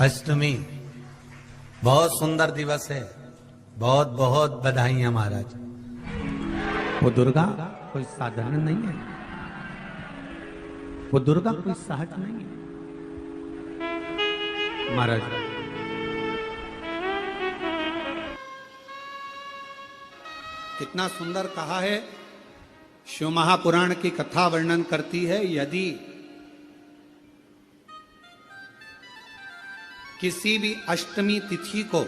अष्टमी बहुत सुंदर दिवस है। बहुत बहुत बधाइयां महाराज। वो दुर्गा कोई साधारण नहीं है, वो दुर्गा कोई सहज नहीं है महाराज। कितना सुंदर कहा है। शिव महापुराण की कथा वर्णन करती है, यदि किसी भी अष्टमी तिथि को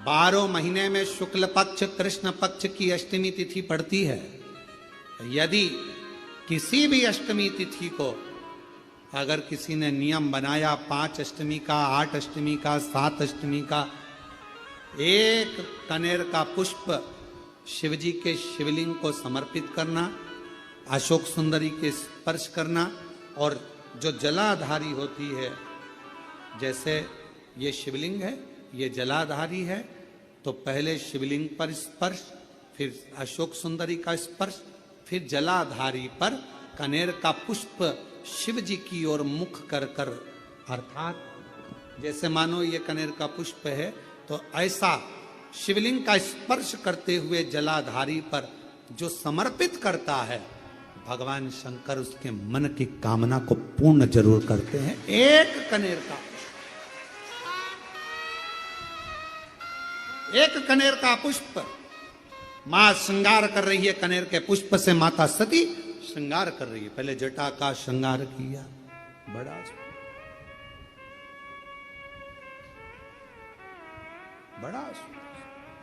12 महीने में शुक्ल पक्ष कृष्ण पक्ष की अष्टमी तिथि पड़ती है, यदि किसी भी अष्टमी तिथि को अगर किसी ने नियम बनाया 5 अष्टमी का, 8 अष्टमी का, 7 अष्टमी का, एक कनेर का पुष्प शिवजी के शिवलिंग को समर्पित करना, अशोक सुंदरी के स्पर्श करना, और जो जलाधारी होती है, जैसे ये शिवलिंग है, ये जलाधारी है, तो पहले शिवलिंग पर स्पर्श, फिर अशोक सुंदरी का स्पर्श, फिर जलाधारी पर कनेर का पुष्प शिव जी की ओर मुख कर कर, अर्थात जैसे मानो ये कनेर का पुष्प है, तो ऐसा शिवलिंग का स्पर्श करते हुए जलाधारी पर जो समर्पित करता है, भगवान शंकर उसके मन की कामना को पूर्ण जरूर करते हैं। एक कनेर का पुष्प, मां श्रृंगार कर रही है, कनेर के पुष्प से माता सती श्रृंगार कर रही है। पहले जटा का श्रृंगार किया, बड़ा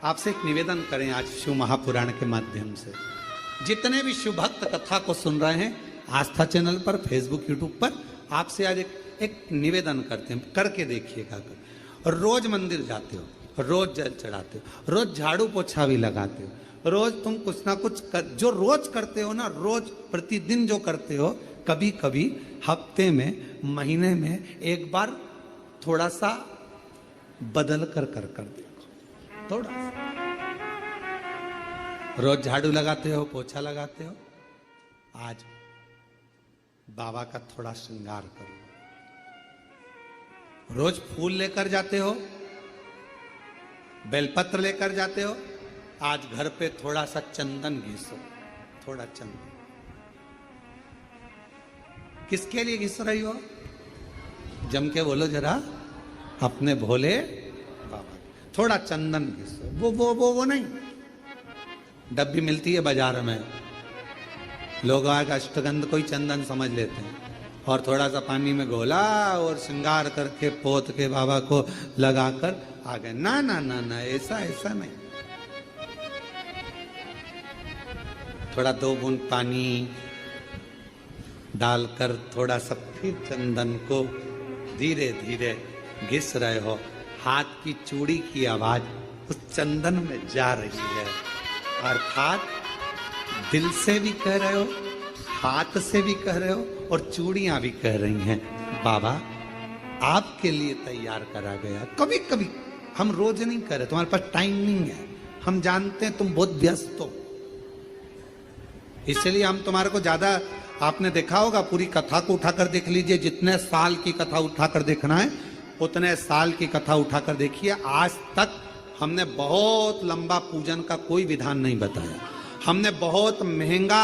आपसे एक निवेदन करें आज शिव महापुराण के माध्यम से, जितने भी शिव भक्त कथा को सुन रहे हैं आस्था चैनल पर, फेसबुक, यूट्यूब पर, आपसे आज एक निवेदन करते हैं, करके देखिएगा। रोज मंदिर जाते हो, रोज जल चढ़ाते हो, रोज झाड़ू पोछा भी लगाते हो, रोज तुम कुछ ना कुछ जो रोज करते हो ना, रोज प्रतिदिन जो करते हो, कभी कभी हफ्ते में, महीने में एक बार थोड़ा सा बदल कर देखो। थोड़ा सा रोज झाड़ू लगाते हो, पोछा लगाते हो, आज बाबा का थोड़ा श्रृंगार करो। रोज फूल लेकर जाते हो, बेलपत्र लेकर जाते हो, आज घर पे थोड़ा सा चंदन घिसो, थोड़ा चंदन। किसके लिए घिस रही हो? जम के बोलो जरा, अपने भोले बाबा। थोड़ा चंदन घिसो, वो नहीं, डब्बी मिलती है बाजार में, लोग आगे अष्टगंध कोई चंदन समझ लेते हैं, और थोड़ा सा पानी में घोला और श्रृंगार करके पोत के बाबा को लगाकर आ गए। ना ना ना ना, ऐसा नहीं। थोड़ा 2 बूंद पानी डालकर थोड़ा सा फिर चंदन को धीरे धीरे घिस रहे हो। हाथ की चूड़ी की आवाज उस चंदन में जा रही है, अर्थात दिल से भी कह रहे हो, हाथ से भी कह रहे हो, और चूड़ियां भी कह रही हैं, बाबा आपके लिए तैयार करा गया। कभी कभी हम रोज नहीं कर रहे, तुम्हारे पास टाइम नहीं है, हम जानते हैं तुम बहुत व्यस्त हो, इसलिए हम तुम्हारे को ज्यादा, आपने देखा होगा, पूरी कथा को उठाकर देख लीजिए, जितने साल की कथा उठाकर देखना है उतने साल की कथा उठाकर देखिए। आज तक हमने बहुत लंबा पूजन का कोई विधान नहीं बताया, हमने बहुत महंगा,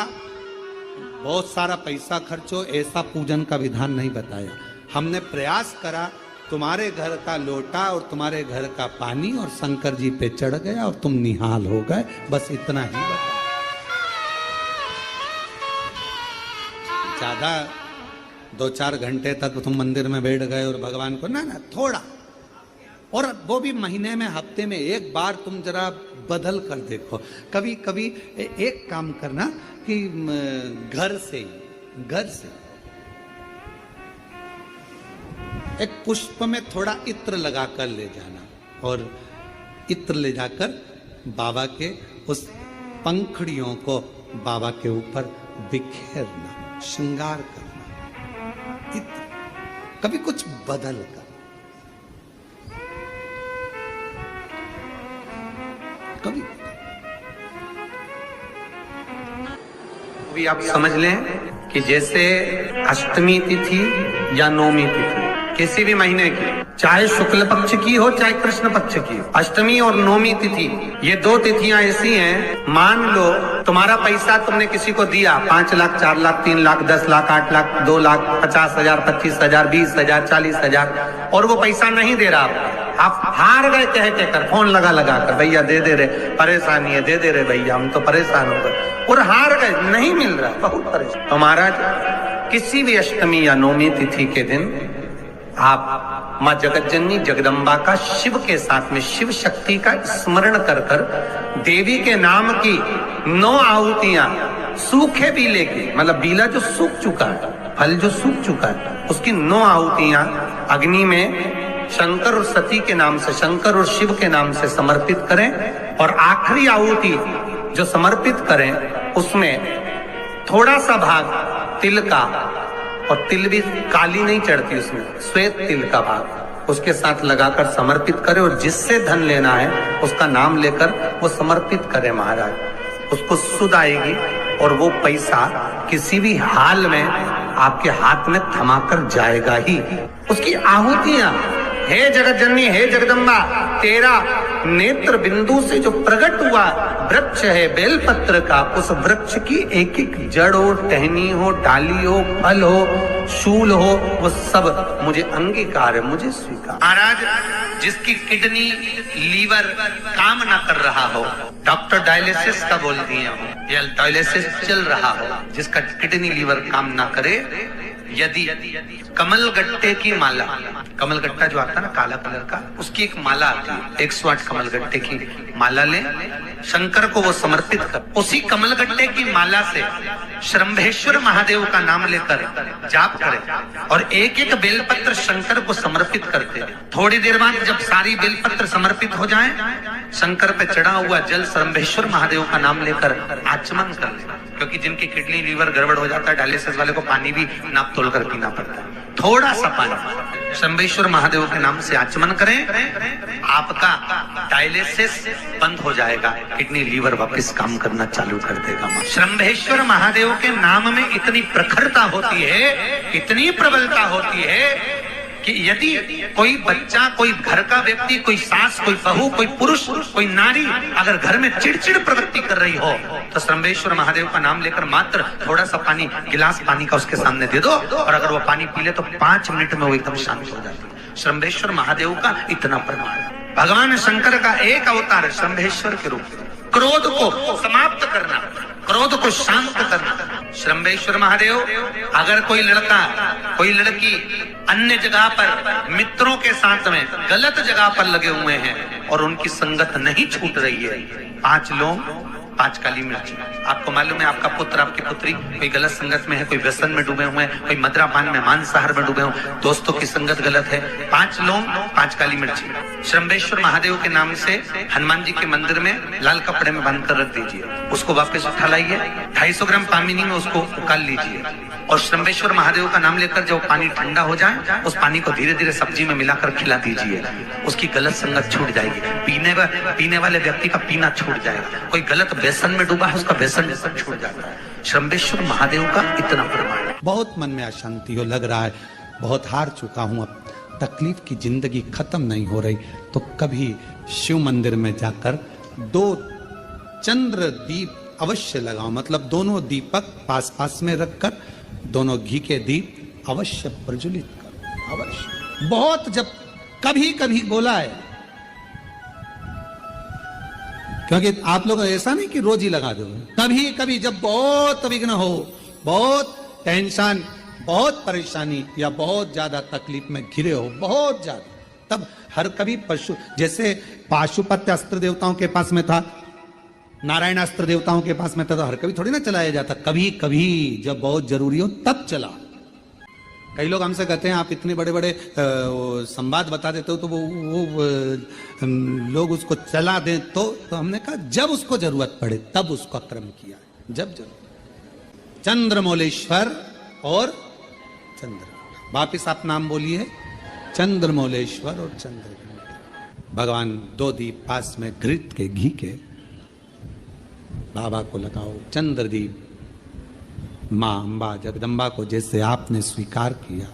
बहुत सारा पैसा खर्चो ऐसा पूजन का विधान नहीं बताया। हमने प्रयास करा, तुम्हारे घर का लोटा और तुम्हारे घर का पानी और शंकर जी पे चढ़ गया और तुम निहाल हो गए, बस इतना ही बताया। ज्यादा 2-4 घंटे तक तुम मंदिर में बैठ गए और भगवान को, ना थोड़ा, और वो भी महीने में, हफ्ते में एक बार तुम जरा बदल कर देखो। कभी कभी एक काम करना कि घर से एक पुष्प में थोड़ा इत्र लगा कर ले जाना, और इत्र ले जाकर बाबा के उस पंखड़ियों को बाबा के ऊपर बिखेरना, श्रृंगार करना, इत्र, कभी कुछ बदल कर, कभी आप समझ लें कि जैसे अष्टमी तिथि या नौमी तिथि किसी भी महीने की, चाहे शुक्ल पक्ष की हो चाहे कृष्ण पक्ष की हो, अष्टमी और नवमी तिथि, ये दो तिथियां ऐसी हैं, मान लो तुम्हारा पैसा तुमने किसी को दिया 5 लाख, 4 लाख, 3 लाख, 10 लाख, 8 लाख, 2 लाख, 50,000, 25,000, 20,000, 40,000 और वो पैसा नहीं दे रहा, आप हार गए कह कर, फोन लगा कर, भैया दे दे रहे, परेशानी है, दे दे रहे भैया, हम तो परेशान हो गए, और हार गए, नहीं मिल रहा, बहुत परेशान। तो महाराज किसी भी अष्टमी या नवमी तिथि के दिन आप माँ जगत जननी जगदम्बा का शिव के साथ में, शिव शक्ति का स्मरण कर कर देवी के नाम की 9 आहुतियां, सूखे बीले की, मतलब बीला जो सूख चुका है, फल जो सूख चुका है, उसकी 9 आहुतियां अग्नि में शंकर और सती के नाम से, शंकर और शिव के नाम से समर्पित करें, और आखिरी आहुति जो समर्पित करें उसमें थोड़ा सा भाग तिल का, और तिल भी काली नहीं चढ़ती उसमें, श्वेत तिल का भाग उसके साथ लगाकर समर्पित करें, और जिससे धन लेना है उसका नाम लेकर वो समर्पित करें महाराज, उसको सुध आएगी और वो पैसा किसी भी हाल में आपके हाथ में थमाकर जाएगा ही। उसकी आहुतियां, हे जगत जननी, हे जगदम्बा, तेरा नेत्र बिंदु से जो प्रकट हुआ वृक्ष है बेलपत्र का, उस वृक्ष की एक एक जड़ हो, टहनी हो, डाली हो, फल हो, शूल हो, वो सब मुझे अंगीकार है, मुझे स्वीकार। महाराज जिसकी किडनी लीवर काम ना कर रहा हो, डॉक्टर डायलिसिस का बोल दिए हो या डायलिसिस चल रहा हो, जिसका किडनी लीवर काम ना करे, यदि कमल गट्टे की माला, कमल गट्टा जो आता है ना काला कलर का, उसकी एक माला आती है, 108 कमल गट्टे की माला ले, शंकर को वो समर्पित कर, उसी कमल गट्टे की माला से श्रंभेश्वर महादेव का नाम लेकर जाप करें, और एक एक बेलपत्र शंकर को समर्पित करते। थोड़ी देर बाद जब सारी बेलपत्र समर्पित हो जाएं, शंकर पे चढ़ा हुआ जल श्रंभेश्वर महादेव का नाम लेकर आचमन कर ले, क्योंकि जिनकी किडनी लीवर गड़बड़ हो जाता है, डायलिसिस वाले को पानी भी नाप तोल कर पीना पड़ता है, थोड़ा सा पानी श्रंभेश्वर महादेव के नाम से आचमन करें, आपका डायलिसिस बंद हो जाएगा, किडनी लीवर वापस काम करना चालू कर देगा। श्रंभेश्वर महादेव के नाम में इतनी प्रखरता होती है, इतनी प्रबलता होती है कि यदि कोई बच्चा, कोई घर का व्यक्ति, कोई सास, कोई बहू, कोई पुरुष, कोई नारी अगर घर में चिड़चिड़ प्रवृत्ति कर रही हो, तो श्रंभेश्वर महादेव का नाम लेकर मात्र थोड़ा सा पानी, गिलास पानी का उसके सामने दे दो, और अगर वो पानी पी ले तो 5 मिनट में वो एकदम शांत हो जाती है। श्रंभेश्वर महादेव का इतना प्रमाण। भगवान शंकर का एक अवतार श्रंभेश्वर के रूप में, क्रोध को समाप्त करना, क्रोध को शांत करना। श्रंभेश्वर महादेव, अगर कोई लड़का, कोई लड़की अन्य जगह पर मित्रों के साथ में गलत जगह पर लगे हुए हैं और उनकी संगत नहीं छूट रही है, 5 लोग 5 काली मिर्च। आपको मालूम है आपका पुत्र, आपकी पुत्री कोई गलत संगत में है, कोई व्यसन में डूबे हुए हैं, कोई मद्रापान में, मांसाहार में डूबे हुए, दोस्तों की संगत गलत है, 5 लोग 5 काली मिर्ची श्रंभेश्वर महादेव के नाम से हनुमान जी के मंदिर में लाल कपड़े में बांध कर रख दीजिए, उसको वापस उठा लाइए, 250 ग्राम पामिनी में उसको उकाल लीजिए, और श्रंभेश्वर महादेव का नाम लेकर जब पानी ठंडा हो जाए, उस पानी को धीरे धीरे सब्जी में मिलाकर खिला दीजिए, उसकी गलत संगत छूट जाएगी, पीने वाले व्यक्ति का पीना छूट जाएगा, कोई गलत व्यसन में डूबा है उसका व्यसन छूट जाता है। श्रंभेश्वर महादेव का इतना प्रमाण है। बहुत मन में अशांति हो, लग रहा है बहुत हार चुका हूं, अब तकलीफ की जिंदगी खत्म नहीं हो रही, तो कभी शिव मंदिर में जाकर 2 चंद्र दीप अवश्य लगाओ, मतलब दोनों दीपक पास पास में रखकर दोनों घी के दीप अवश्य प्रज्वलित करो, अवश्य। बहुत जब कभी कभी बोला है, क्योंकि आप लोग ऐसा नहीं कि रोज ही लगा दो, कभी कभी जब बहुत विघ्न हो, बहुत टेंशन, बहुत परेशानी या बहुत ज्यादा तकलीफ में घिरे हो, बहुत ज्यादा, तब हर कभी पशु, जैसे पाशुपत्य अस्त्र देवताओं के पास में था, नारायण अस्त्र देवताओं के पास में था, तो हर कभी थोड़ी ना चलाया जाता, कभी कभी जब बहुत जरूरी हो तब चला। कई लोग हमसे कहते हैं आप इतने बड़े बड़े संवाद बता देते हो, तो वो लोग उसको चला दें, तो हमने कहा जब उसको जरूरत पड़े तब उसका क्रम किया, जब जरूरत। चंद्रमौलेश्वर और चंद्र, वापिस आप नाम बोलिए, चंद्रमौलेश्वर और चंद्र। भगवान 2 दीप पास में घृत के, घी के, बाबा को लगाओ, चंद्रदीप माँ अम्बा जगदम्बा को जैसे आपने स्वीकार किया,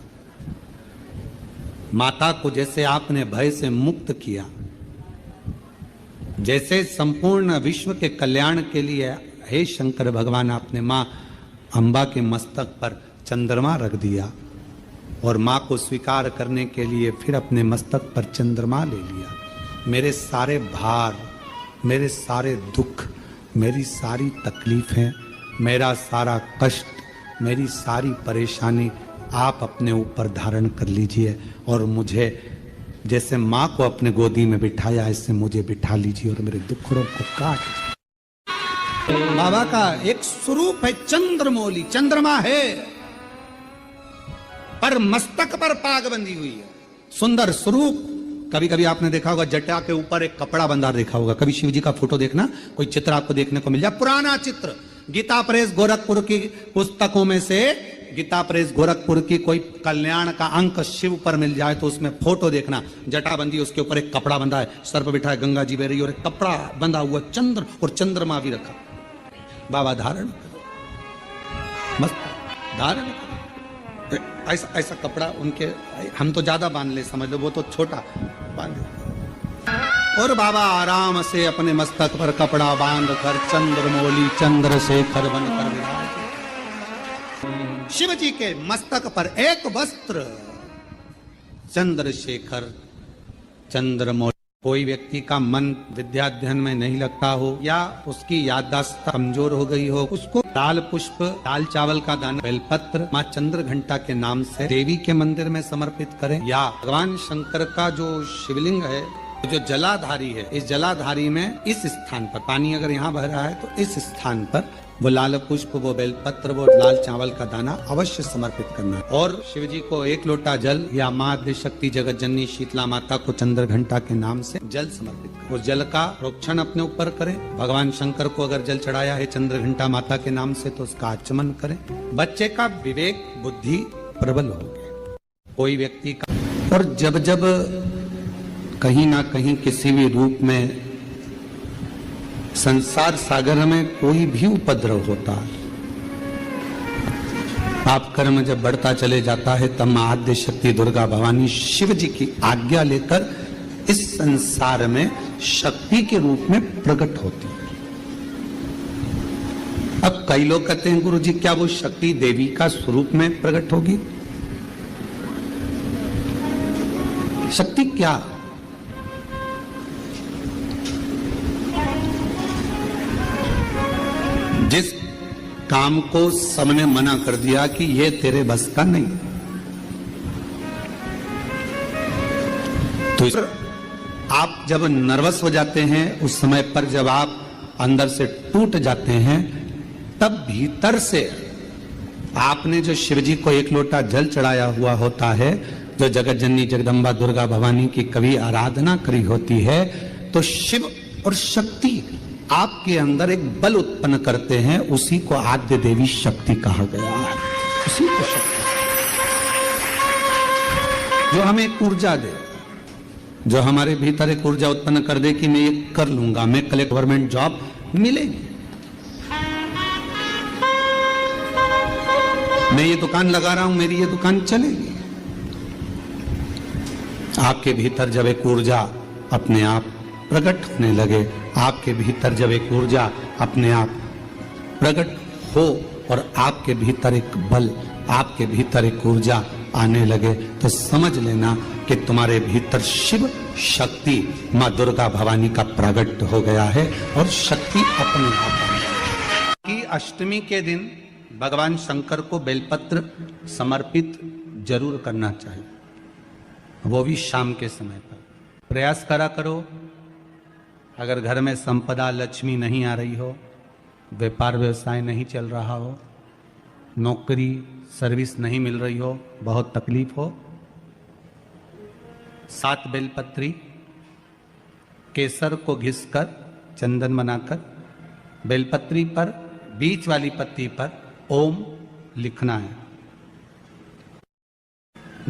माता को जैसे आपने भय से मुक्त किया, जैसे संपूर्ण विश्व के कल्याण के लिए हे शंकर भगवान आपने मां अंबा के मस्तक पर चंद्रमा रख दिया और मां को स्वीकार करने के लिए फिर अपने मस्तक पर चंद्रमा ले लिया। मेरे सारे भार, मेरे सारे दुख, मेरी सारी तकलीफें, मेरा सारा कष्ट, मेरी सारी परेशानी आप अपने ऊपर धारण कर लीजिए और मुझे जैसे माँ को अपने गोदी में बिठाया ऐसे मुझे बिठा लीजिए और मेरे दुखों को काट दीजिए। बाबा का एक स्वरूप है चंद्रमौली, चंद्रमा है पर मस्तक पर पाग बंधी हुई है, सुंदर स्वरूप। कभी कभी आपने देखा होगा जटा के ऊपर एक कपड़ा बंधा देखा होगा। कभी शिव जी का फोटो देखना, कोई चित्र आपको देखने को मिल जाए, पुराना चित्र, गीता प्रेस गोरखपुर की पुस्तकों में से गीता प्रेस गोरखपुर की कोई कल्याण का अंक शिव पर मिल जाए तो उसमें फोटो देखना, जटा बंधी, उसके ऊपर एक कपड़ा बंधा है, सर पर बिठा है गंगा जी बह रही और एक कपड़ा बंधा हुआ चंद्र और चंद्रमा भी रखा। बाबा धारण करो, मस्त धारण करो। ऐसा ऐसा कपड़ा उनके, हम तो ज्यादा बांध ले समझ लो, वो तो छोटा बांध। और बाबा आराम से अपने मस्तक पर कपड़ा बांध कर चंद्रमौली चंद्रशेखर बनकर विराज। शिव जी के मस्तक पर एक वस्त्र चंद्रशेखर चंद्रमौली। कोई व्यक्ति का मन विद्याध्ययन में नहीं लगता हो या उसकी याददाश्त कमजोर हो गई हो, उसको दाल पुष्प, दाल चावल का दाना, बेलपत्र माँ चंद्र घंटा के नाम से देवी के मंदिर में समर्पित करें, या भगवान शंकर का जो शिवलिंग है, जो जलाधारी है, इस जलाधारी में इस स्थान पर पानी अगर यहाँ बह रहा है तो इस स्थान पर वो लाल पुष्प, वो बेलपत्र, वो लाल चावल का दाना अवश्य समर्पित करना। और शिव जी को एक लोटा जल या माँ आद्यशक्ति जगत जननी शीतला माता को चंद्र घंटा के नाम से जल समर्पित करें। उस जल का प्रोक्षण अपने ऊपर करें। भगवान शंकर को अगर जल चढ़ाया है चंद्र घंटा माता के नाम से तो उसका आचमन करें। बच्चे का विवेक बुद्धि प्रबल हो गए, कोई व्यक्ति का। और जब जब कहीं ना कहीं किसी भी रूप में संसार सागर में कोई भी उपद्रव होता है, पाप कर्म जब बढ़ता चले जाता है, तब मां आद्य शक्ति दुर्गा भवानी शिव जी की आज्ञा लेकर इस संसार में शक्ति के रूप में प्रकट होती है। अब कई लोग कहते हैं गुरु जी क्या वो शक्ति देवी का स्वरूप में प्रकट होगी? शक्ति क्या? जिस काम को सबने मना कर दिया कि ये तेरे बस का नहीं, तो आप जब नर्वस हो जाते हैं, उस समय पर जब आप अंदर से टूट जाते हैं, तब भीतर से आपने जो शिव जी को एक लोटा जल चढ़ाया हुआ होता है, जो जगत जननी जगदम्बा दुर्गा भवानी की कभी आराधना करी होती है, तो शिव और शक्ति आपके अंदर एक बल उत्पन्न करते हैं। उसी को आद्य देवी शक्ति कहा गया है। उसी को शक्ति जो हमें एक ऊर्जा दे, जो हमारे भीतर एक ऊर्जा उत्पन्न कर दे कि मैं ये कर लूंगा, मैं कल गवर्नमेंट जॉब मिलेगी, मैं ये दुकान लगा रहा हूं, मेरी ये दुकान चलेगी। आपके भीतर जब एक ऊर्जा अपने आप प्रकट होने लगे, आपके भीतर जब एक ऊर्जा अपने आप प्रकट हो और आपके भीतर एक बल, आपके भीतर एक ऊर्जा आने लगे, तो समझ लेना कि तुम्हारे भीतर शिव शक्ति मां दुर्गा भवानी का प्रकट हो गया है और शक्ति अपने आप की। अष्टमी के दिन भगवान शंकर को बेलपत्र समर्पित जरूर करना चाहिए, वो भी शाम के समय पर। प्रयास करा करो, अगर घर में संपदा लक्ष्मी नहीं आ रही हो, व्यापार व्यवसाय नहीं चल रहा हो, नौकरी सर्विस नहीं मिल रही हो, बहुत तकलीफ हो, 7 बेलपत्री केसर को घिसकर चंदन बनाकर बेलपत्री पर बीच वाली पत्ती पर ओम लिखना है।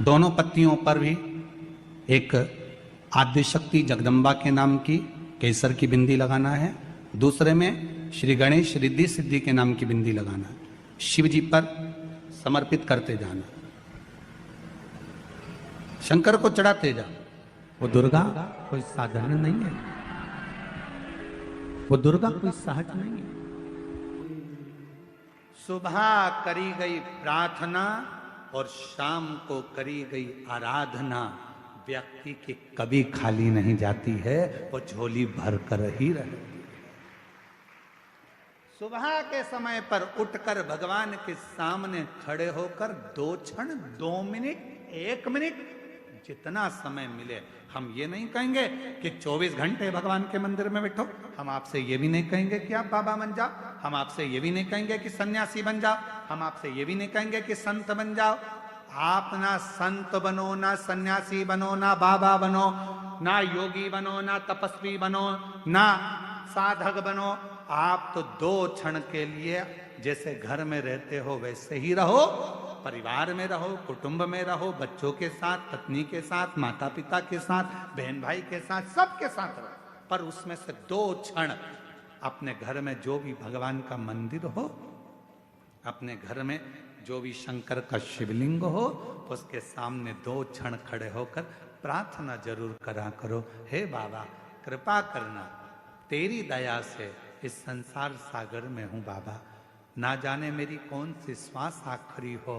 दोनों पत्तियों पर भी एक आद्यशक्ति जगदम्बा के नाम की केसर की बिंदी लगाना है, दूसरे में श्री गणेश रिद्धि सिद्धि के नाम की बिंदी लगाना है। शिव जी पर समर्पित करते जाना। शंकर को चढ़ाते जाओ। वो दुर्गा कोई साधारण नहीं है, वो दुर्गा कोई सहज नहीं है। सुबह करी गई प्रार्थना और शाम को करी गई आराधना व्यक्ति की कभी खाली नहीं जाती है, वो झोली भर कर ही रहती है। सुबह के समय पर उठकर भगवान के सामने खड़े होकर 2 क्षण, 2 मिनट, 1 मिनट, जितना समय मिले। हम ये नहीं कहेंगे कि 24 घंटे भगवान के मंदिर में बैठो। हम आपसे ये भी नहीं कहेंगे कि आप बाबा बन जाओ। हम आपसे ये भी नहीं कहेंगे कि सन्यासी बन जाओ। हम आपसे ये भी नहीं कहेंगे कि संत बन जाओ। आप ना संत बनो, ना सन्यासी बनो, ना बाबा बनो, ना योगी बनो, ना तपस्वी बनो, ना साधक बनो। आप तो 2 क्षण के लिए जैसे घर में रहते हो वैसे ही रहो, परिवार में रहो, कुटुंब में रहो, बच्चों के साथ, पत्नी के साथ, माता पिता के साथ, बहन भाई के साथ, सबके साथ रहो। पर उसमें से 2 क्षण अपने घर में जो भी भगवान का मंदिर हो, अपने घर में जो भी शंकर का शिवलिंग हो, उसके सामने 2 क्षण खड़े होकर प्रार्थना जरूर करा करो। हे बाबा कृपा करना, तेरी दया से इस संसार सागर में हूं बाबा। ना जाने मेरी कौन सी श्वास आखिरी हो,